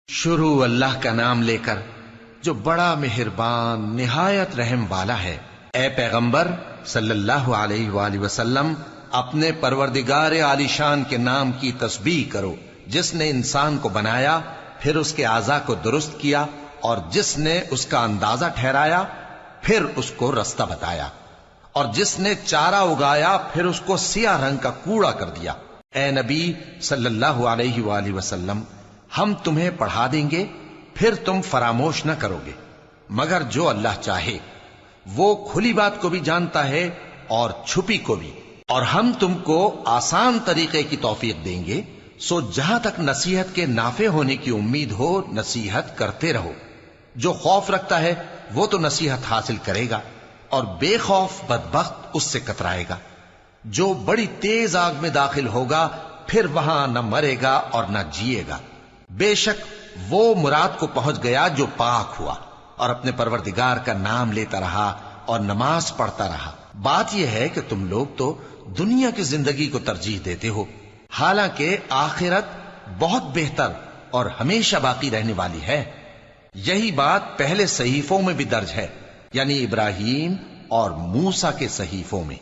شروع اللہ کا نام لے کر جو بڑا مہربان نہایت رحم والا ہے۔ اے پیغمبر صلی اللہ علیہ وآلہ وسلم، اپنے پروردگار عالی شان کے نام کی تسبیح کرو، جس نے انسان کو بنایا، پھر اس کے اعضاء کو درست کیا، اور جس نے اس کا اندازہ ٹھہرایا، پھر اس کو رستہ بتایا، اور جس نے چارہ اگایا، پھر اس کو سیاہ رنگ کا کوڑا کر دیا۔ اے نبی صلی اللہ علیہ وآلہ وسلم، ہم تمہیں پڑھا دیں گے، پھر تم فراموش نہ کرو گے، مگر جو اللہ چاہے۔ وہ کھلی بات کو بھی جانتا ہے اور چھپی کو بھی، اور ہم تم کو آسان طریقے کی توفیق دیں گے، سو جہاں تک نصیحت کے نافع ہونے کی امید ہو نصیحت کرتے رہو۔ جو خوف رکھتا ہے وہ تو نصیحت حاصل کرے گا، اور بے خوف بدبخت اس سے کترائے گا۔ جو بڑی تیز آگ میں داخل ہوگا، پھر وہاں نہ مرے گا اور نہ جیے گا۔ بے شک وہ مراد کو پہنچ گیا جو پاک ہوا، اور اپنے پروردگار کا نام لیتا رہا اور نماز پڑھتا رہا۔ بات یہ ہے کہ تم لوگ تو دنیا کی زندگی کو ترجیح دیتے ہو، حالانکہ آخرت بہت بہتر اور ہمیشہ باقی رہنے والی ہے۔ یہی بات پہلے صحیفوں میں بھی درج ہے، یعنی ابراہیم اور موسیٰ کے صحیفوں میں۔